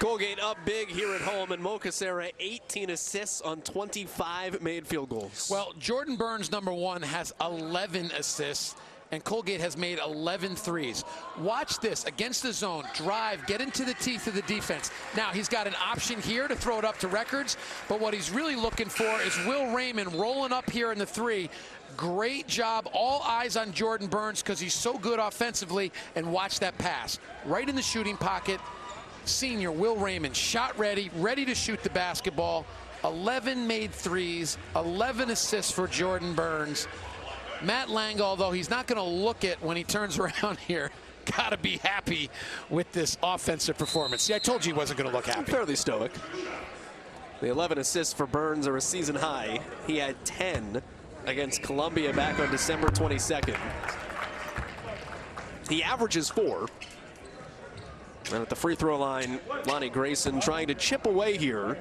Colgate up big here at home, and Mo Cassera 18 assists on 25 made field goals. Well, Jordan Burns, #1, has 11 assists, and Colgate has made 11 threes. Watch this, against the zone, drive, get into the teeth of the defense. Now, he's got an option here to throw it up to records, but what he's really looking for is Will Raymond rolling up here in the 3. Great job, all eyes on Jordan Burns because he's so good offensively, and watch that pass. Right in the shooting pocket. Senior Will Raymond, shot ready, ready to shoot the basketball. 11 made threes, 11 assists for Jordan Burns. Matt Lange, although he's not going to look it when he turns around here, got to be happy with this offensive performance. See, I told you he wasn't going to look happy. Fairly stoic. The 11 assists for Burns are a season high. He had 10 against Columbia back on December 22nd. He averages 4. And at the free throw line, Lonnie Grayson trying to chip away here.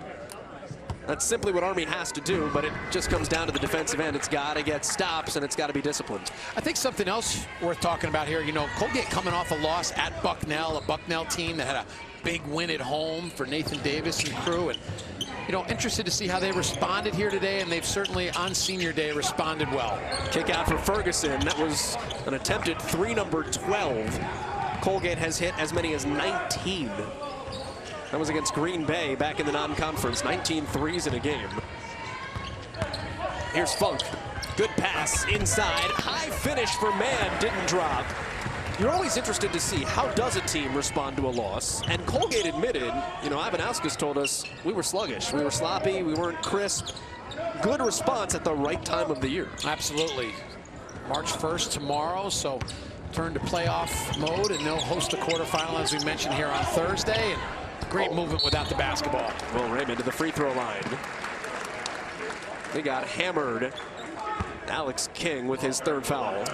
That's simply what Army has to do, but it just comes down to the defensive end. It's got to get stops, and it's got to be disciplined. I think something else worth talking about here, you know, Colgate coming off a loss at Bucknell, a Bucknell team that had a big win at home for Nathan Davis and crew. And, you know, interested to see how they responded here today, and they've certainly, on senior day, responded well. Kick out for Ferguson. That was an attempted 3, number 12. Colgate has hit as many as 19. That was against Green Bay back in the non-conference. 19 threes in a game. Here's Funk. Good pass inside. High finish for Mann. Didn't drop. You're always interested to see how does a team respond to a loss. And Colgate admitted, you know, Ivanauskas told us we were sluggish. We were sloppy. We weren't crisp. Good response at the right time of the year. Absolutely. March 1st tomorrow, so turn to playoff mode, and they'll host the quarterfinal, as we mentioned, here on Thursday. And great movement without the basketball. Will Raymond to the free throw line. They got hammered. Alex King with his 3rd foul.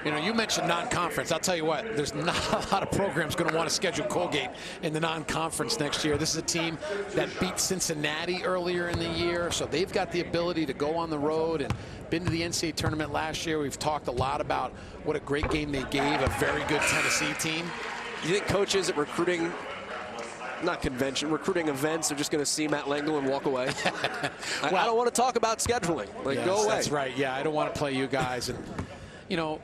You know, you mentioned non-conference. I'll tell you what, there's not a lot of programs going to want to schedule Colgate in the non-conference next year. This is a team that beat Cincinnati earlier in the year, so they've got the ability to go on the road and been to the NCAA tournament last year. We've talked a lot about what a great game they gave a very good Tennessee team. You think coaches at recruiting, not convention, recruiting events are just going to see Matt Lange and walk away? Well, I don't want to talk about scheduling. Like, yes, go away. That's right. Yeah, I don't want to play you guys. And, you know,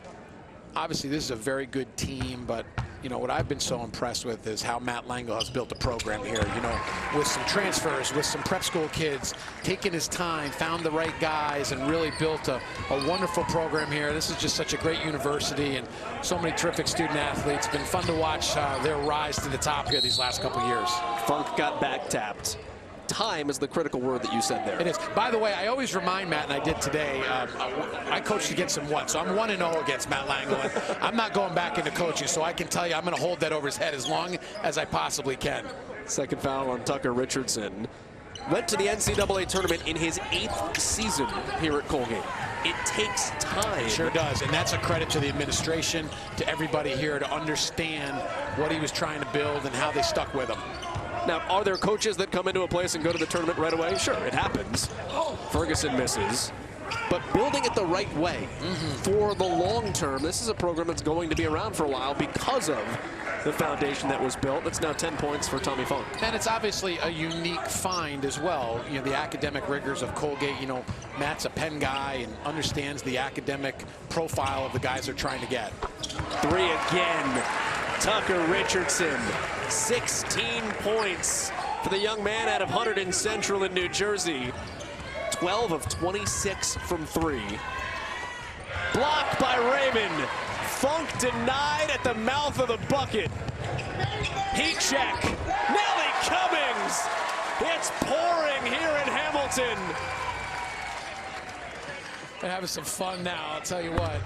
obviously this is a very good team, but, you know, what I've been so impressed with is how Matt Lange has built a program here, you know, with some transfers, with some prep school kids, taking his time, found the right guys, and really built a wonderful program here. This is just such a great university and so many terrific student athletes. It's been fun to watch their rise to the top here these last couple years. Funk got back tapped. Time is the critical word that you said there. It is. By the way, I always remind Matt, and I did today, I coached against him once, so I'm 1-0 against Matt Lange. I'm not going back into coaching, so I can tell you I'm going to hold that over his head as long as I possibly can. 2nd foul on Tucker Richardson. Went to the NCAA tournament in his 8th season here at Colgate. It takes time. It sure does, and that's a credit to the administration, to everybody here to understand what he was trying to build and how they stuck with him. Now, are there coaches that come into a place and go to the tournament right away? Sure, it happens. Ferguson misses. But building it the right way for the long term, this is a program that's going to be around for a while because of the foundation that was built. That's now 10 points for Tommy Funk. And it's obviously a unique find as well. You know, the academic rigors of Colgate, you know, Matt's a Penn guy and understands the academic profile of the guys they're trying to get. 3 again. Tucker Richardson, 16 points for the young man out of Hunterdon Central in New Jersey. 12 of 26 from 3. Blocked by Raymond. Funk denied at the mouth of the bucket. Heat check. Nelly Cummings. It's pouring here in Hamilton. They're having some fun now, I'll tell you what.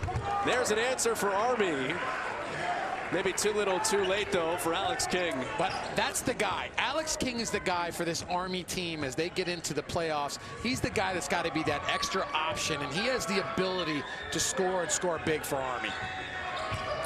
There's an answer for Army. Maybe too little, too late, though, for Alex King. But that's the guy. Alex King is the guy for this Army team as they get into the playoffs. He's the guy that's got to be that extra option, and he has the ability to score and score big for Army.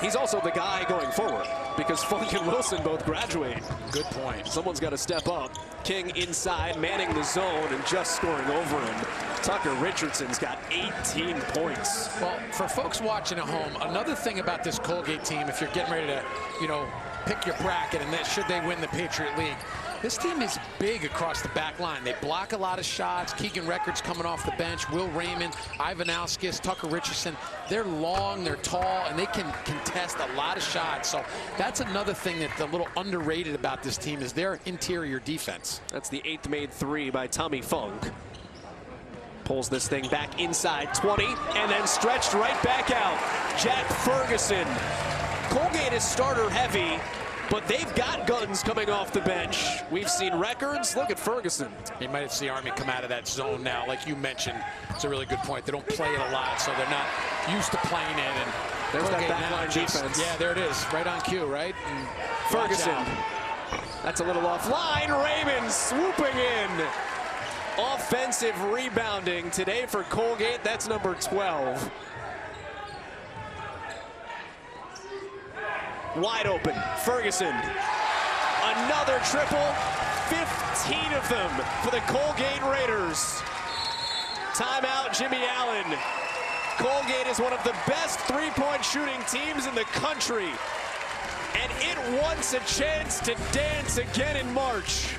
He's also the guy going forward because Funk and Wilson both graduate. Good point. Someone's got to step up. King inside, manning the zone and just scoring over him. Tucker Richardson's got 18 points. Well, for folks watching at home, another thing about this Colgate team, if you're getting ready to, you know, pick your bracket and that should they win the Patriot League, This team is big across the back line. They block a lot of shots. Keegan Records coming off the bench. Will Raymond, Ivan Alskis, Tucker Richardson. They're long, they're tall, and they can contest a lot of shots. So that's another thing that's a little underrated about this team is their interior defense. That's the 8th made three by Tommy Funk. Pulls this thing back inside 20 and then stretched right back out. Jack Ferguson. Colgate is starter heavy, but they've got guns coming off the bench. We've seen Records. Look at Ferguson. You might see Army come out of that zone now. Like you mentioned, it's a really good point. They don't play it a lot, so they're not used to playing it. And there's Colgate that backline defense. Yeah, there it is. Right on cue, right? And Ferguson. That's a little offline. Raymond swooping in. Offensive rebounding today for Colgate. That's number 12. Wide open. Ferguson. Another triple. 15 of them for the Colgate Raiders. Timeout, Jimmy Allen. Colgate is one of the best three-point shooting teams in the country. And it wants a chance to dance again in March.